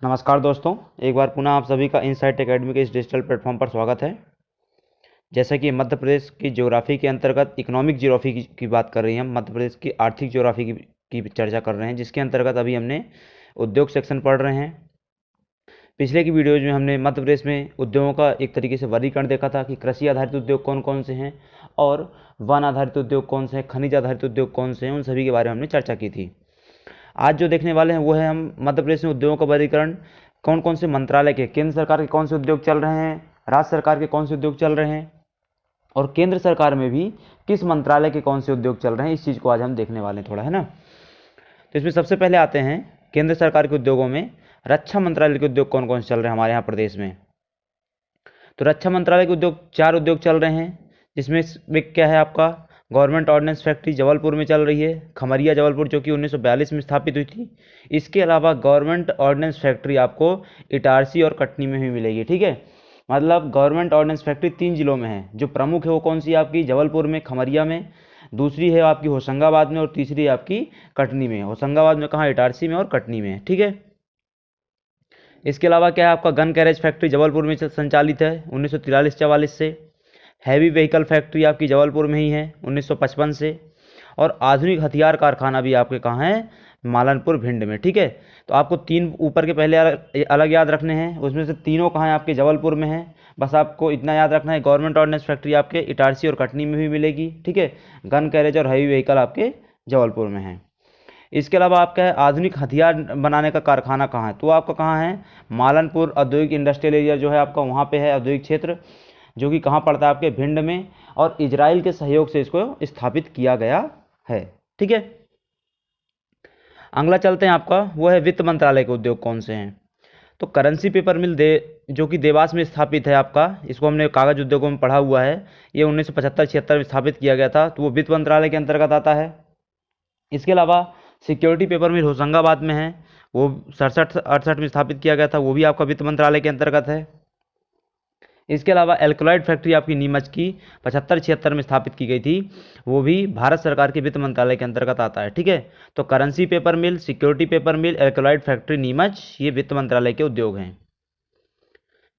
नमस्कार दोस्तों, एक बार पुनः आप सभी का इनसाइट एकेडमी के इस डिजिटल प्लेटफॉर्म पर स्वागत है। जैसा कि मध्य प्रदेश की ज्योग्राफी के अंतर्गत इकोनॉमिक ज्योग्राफी की बात कर रही हैं, हम मध्य प्रदेश की आर्थिक ज्योग्राफी की चर्चा कर रहे हैं, जिसके अंतर्गत अभी हमने उद्योग सेक्शन पढ़ रहे हैं। पिछले की वीडियोज में हमने मध्य प्रदेश में उद्योगों का एक तरीके से वर्गीकरण देखा था कि कृषि आधारित उद्योग कौन कौन से हैं और वन आधारित उद्योग कौन से हैं, खनिज आधारित उद्योग कौन से हैं, उन सभी के बारे में हमने चर्चा की थी। आज जो देखने वाले हैं वो है हम मध्य प्रदेश में उद्योगों का वर्गीकरण, कौन कौन से मंत्रालय के, केंद्र सरकार के कौन से उद्योग चल रहे हैं, राज्य सरकार के कौन से उद्योग चल रहे हैं और केंद्र सरकार में भी किस मंत्रालय के कौन से उद्योग चल रहे हैं। इस चीज़ को आज हम देखने वाले हैं थोड़ा, है ना। तो इसमें सबसे पहले आते हैं केंद्र सरकार के उद्योगों में रक्षा मंत्रालय के उद्योग कौन कौन से चल रहे हैं हमारे यहाँ प्रदेश में। तो रक्षा मंत्रालय के उद्योग 4 उद्योग चल रहे हैं, जिसमें क्या है आपका गवर्नमेंट ऑर्डिनेंस फैक्ट्री जबलपुर में चल रही है, खमरिया जबलपुर, जो कि 1942 में स्थापित हुई थी। इसके अलावा गवर्नमेंट ऑर्डिनेंस फैक्ट्री आपको इटारसी और कटनी में भी मिलेगी, ठीक है। मतलब गवर्नमेंट ऑर्डिनेंस फैक्ट्री 3 जिलों में है। जो प्रमुख है वो कौन सी है आपकी, जबलपुर में, खमरिया में, दूसरी है आपकी होशंगाबाद में और तीसरी है आपकी कटनी में। होशंगाबाद में कहाँ, इटारसी में और कटनी में, ठीक है। इसके अलावा क्या है आपका गन कैरेज फैक्ट्री जबलपुर में संचालित है 1943-44 से। हैवी व्हीकल फैक्ट्री आपकी जबलपुर में ही है 1955 से। और आधुनिक हथियार कारखाना भी आपके कहाँ है, मालनपुर भिंड में, ठीक है। तो आपको 3 ऊपर के पहले अलग याद रखने हैं, उसमें से तीनों कहाँ हैं आपके, जबलपुर में है। बस आपको इतना याद रखना है, गवर्नमेंट ऑर्डिनेंस फैक्ट्री आपके इटारसी और कटनी में भी मिलेगी, ठीक है। गन कैरेज और हैवी व्हीकल आपके जबलपुर में है। इसके अलावा आपका है आधुनिक हथियार बनाने का कारखाना कहाँ है, तो आपका कहाँ है, मालनपुर औद्योगिक इंडस्ट्रियल एरिया जो है आपका, वहाँ पे है औद्योगिक क्षेत्र, जो कि कहाँ पड़ता है आपके भिंड में, और इजराइल के सहयोग से इसको स्थापित किया गया है, ठीक है। अगला चलते हैं आपका, वो है वित्त मंत्रालय के उद्योग कौन से हैं। तो करेंसी पेपर मिल जो कि देवास में स्थापित है आपका, इसको हमने कागज उद्योगों में पढ़ा हुआ है। ये 1975-76 में स्थापित किया गया था, तो वो वित्त मंत्रालय के अंतर्गत आता है। इसके अलावा सिक्योरिटी पेपर मिल होशंगाबाद में है, वो 67-68 में स्थापित किया गया था, वो भी आपका वित्त मंत्रालय के अंतर्गत है। इसके अलावा एल्कलॉइड फैक्ट्री आपकी नीमच की 75-76 में स्थापित की गई थी, वो भी भारत सरकार के वित्त मंत्रालय के अंतर्गत आता है, ठीक है। तो करेंसी पेपर मिल, सिक्योरिटी पेपर मिल, एल्कलॉइड फैक्ट्री नीमच, ये वित्त मंत्रालय के उद्योग हैं।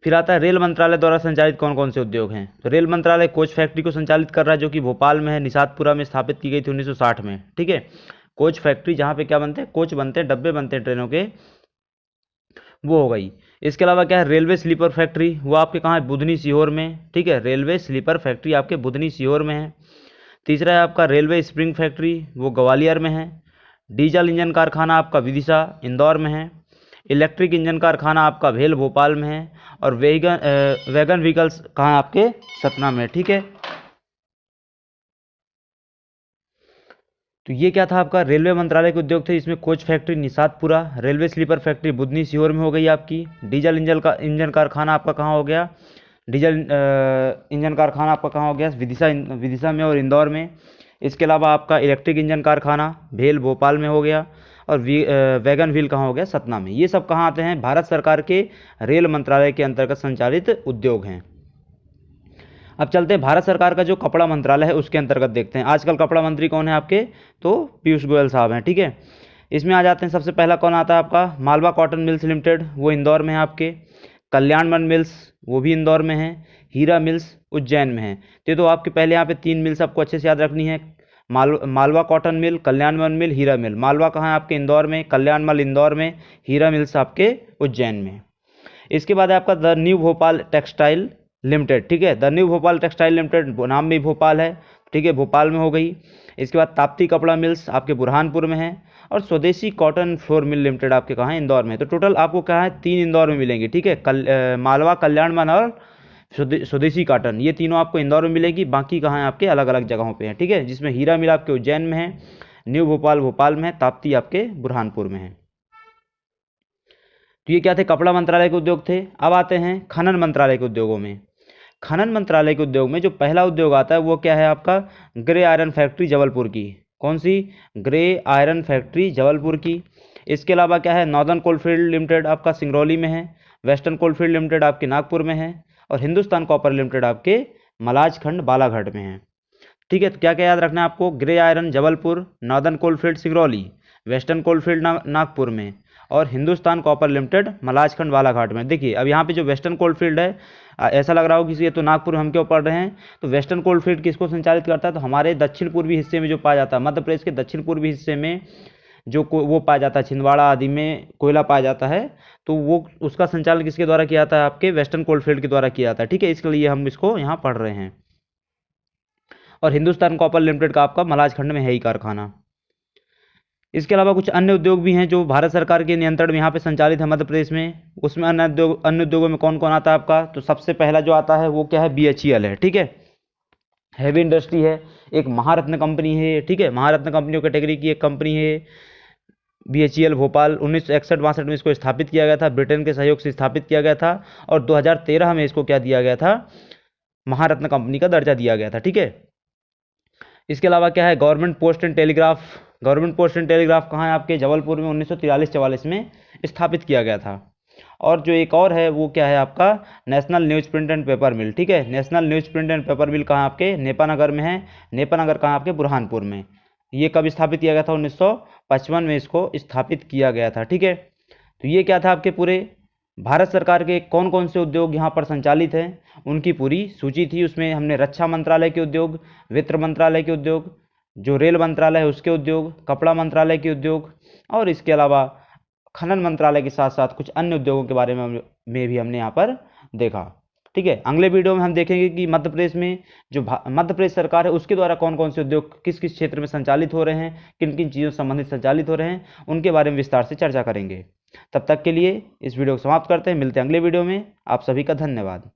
फिर आता है रेल मंत्रालय द्वारा संचालित कौन कौन से उद्योग हैं। तो रेल मंत्रालय कोच फैक्ट्री को संचालित कर रहा है, जो कि भोपाल में है, निषादपुरा में स्थापित की गई थी 1960 में, ठीक है। कोच फैक्ट्री जहाँ पे क्या बनते हैं, कोच बनते हैं, डब्बे बनते हैं ट्रेनों के, वो हो गई। इसके अलावा क्या है, रेलवे स्लीपर फैक्ट्री, वो आपके कहाँ है, बुधनी सीहोर में, ठीक है। रेलवे स्लीपर फैक्ट्री आपके बुधनी सीहोर में है। तीसरा है आपका रेलवे स्प्रिंग फैक्ट्री, वो ग्वालियर में है। डीजल इंजन कारखाना आपका विदिशा इंदौर में है। इलेक्ट्रिक इंजन कारखाना आपका भेल भोपाल में है। और वैगन व्हीकल्स कहाँ आपके, सतना में, ठीक है। तो ये क्या था आपका, रेलवे मंत्रालय के उद्योग थे। इसमें coach factory Nishadpura, railway sleeper factory Budhni Sehore में हो गई आपकी। डीजल इंजन कारखाना आपका कहाँ हो गया, डीजल इंजन कारखाना आपका कहाँ हो गया, विदिशा में और इंदौर में। इसके अलावा आपका इलेक्ट्रिक इंजन कारखाना भेल भोपाल में हो गया। और वैगन व्हील कहाँ हो गया, सतना में। ये सब कहाँ आते हैं, भारत सरकार के रेल मंत्रालय के अंतर्गत संचालित उद्योग हैं। अब चलते हैं भारत सरकार का जो कपड़ा मंत्रालय है उसके अंतर्गत देखते हैं। आजकल कपड़ा मंत्री कौन है आपके, तो पीयूष गोयल साहब हैं, ठीक है। इसमें आ जाते हैं, सबसे पहला कौन आता है आपका, मालवा कॉटन मिल्स लिमिटेड, वो इंदौर में है आपके। कल्याणमन मिल्स, वो भी इंदौर में है। हीरा मिल्स उज्जैन में है। तो आपके पहले यहाँ पे 3 मिल्स आपको अच्छे से याद रखनी है, मालवा कॉटन मिल, कल्याणमल मिल, हीरा मिल। मालवा कहाँ है आपके, इंदौर में, कल्याणमल इंदौर में, हीरा मिल्स आपके उज्जैन में। इसके बाद आपका the new Bhopal textile limited, ठीक है। The new Bhopal textile limited, नाम में भोपाल है, ठीक है, भोपाल में हो गई। इसके बाद ताप्ती कपड़ा मिल्स आपके बुरहानपुर में है। और स्वदेशी कॉटन फ्लोर मिल लिमिटेड आपके कहाँ है, इंदौर में। तो टोटल आपको क्या है, 3 इंदौर में मिलेंगे, ठीक है। मालवा, कल्याणमल और स्वदेशी कॉटन, ये तीनों आपको इंदौर में मिलेगी। बाकी कहाँ है आपके, अलग अलग जगहों पे है, ठीक है। जिसमें हीरा मिल आपके उज्जैन में है, न्यू भोपाल भोपाल में है, ताप्ती आपके बुरहानपुर में है। तो ये क्या थे, कपड़ा मंत्रालय के उद्योग थे। अब आते हैं खनन मंत्रालय के उद्योगों में। खनन मंत्रालय के उद्योग में जो पहला उद्योग आता है वो क्या है आपका, ग्रे आयरन फैक्ट्री जबलपुर की। कौन सी, ग्रे आयरन फैक्ट्री जबलपुर की। इसके अलावा क्या है, नॉर्दर्न कोलफील्ड लिमिटेड आपका सिंगरौली में है। वेस्टर्न कोलफील्ड लिमिटेड आपके नागपुर में है। और हिंदुस्तान कॉपर लिमिटेड आपके मलाजखंड बालाघाट में है, ठीक है। तो क्या क्या याद रखना है आपको, grey iron Jabalpur, northern coalfield Singrauli, western coalfield Nagpur में, और हिंदुस्तान कॉपर लिमिटेड मलाजखंड बालाघाट में। देखिए अब यहाँ पे जो वेस्टर्न कोलफील्ड है, ऐसा लग रहा हो कि ये तो नागपुर हम क्यों पढ़ रहे हैं, तो वेस्टर्न कोलफील्ड किसको संचालित करता है, तो हमारे दक्षिण पूर्वी हिस्से में जो पाया जाता है, मध्य प्रदेश के दक्षिण पूर्वी हिस्से में जो वो पाया जाता है, छिंदवाड़ा आदि में कोयला पाया जाता है, तो वो उसका संचालन किसके द्वारा किया जाता है, आपके वेस्टर्न कोलफील्ड के द्वारा किया जाता है। ठीक है, इसके लिए हम इसको यहाँ पढ़ रहे हैं। और हिंदुस्तान कॉपर लिमिटेड का आपका मलाजखंड में है ही कारखाना। इसके अलावा कुछ अन्य उद्योग भी हैं जो भारत सरकार के नियंत्रण में यहाँ पे संचालित है मध्य प्रदेश में। उसमें अन्य उद्योगों में कौन कौन आता है आपका, तो सबसे पहला जो आता है वो क्या है, BHEL है। ठीक है, हैवी इंडस्ट्री है, एक महारत्न कंपनी है। ठीक है, महारत्न कंपनियों कैटेगरी की एक कंपनी है BHEL भोपाल। 1961-62 में इसको स्थापित किया गया था, ब्रिटेन के सहयोग से स्थापित किया गया था, और 2013 में इसको क्या दिया गया था, महारत्न कंपनी का दर्जा दिया गया था। ठीक है, इसके अलावा क्या है, government post and telegraph. Government post and telegraph कहाँ है, आपके जबलपुर में 1943-44 में स्थापित किया गया था। और जो एक और है वो क्या है आपका, national news print and paper mill. ठीक है, national news print and paper mill कहाँ आपके, नेपानगर में है। नेपानगर कहाँ आपके, बुरहानपुर में। ये कब स्थापित किया गया था, 1955 में इसको स्थापित किया गया था। ठीक है, तो ये क्या था, आपके पूरे भारत सरकार के कौन कौन से उद्योग यहाँ पर संचालित हैं उनकी पूरी सूची थी। उसमें हमने रक्षा मंत्रालय के उद्योग, वित्त मंत्रालय के उद्योग, जो रेल मंत्रालय है उसके उद्योग, कपड़ा मंत्रालय के उद्योग, और इसके अलावा खनन मंत्रालय के साथ साथ कुछ अन्य उद्योगों के बारे में भी हमने यहाँ पर देखा। ठीक है, अगले वीडियो में हम देखेंगे कि मध्य प्रदेश में जो मध्य प्रदेश सरकार है उसके द्वारा कौन कौन से उद्योग किस किस क्षेत्र में संचालित हो रहे हैं, किन किन चीज़ों से संबंधित संचालित हो रहे हैं, उनके बारे में विस्तार से चर्चा करेंगे। तब तक के लिए इस वीडियो को समाप्त करते हैं, मिलते हैं अगले वीडियो में। आप सभी का धन्यवाद।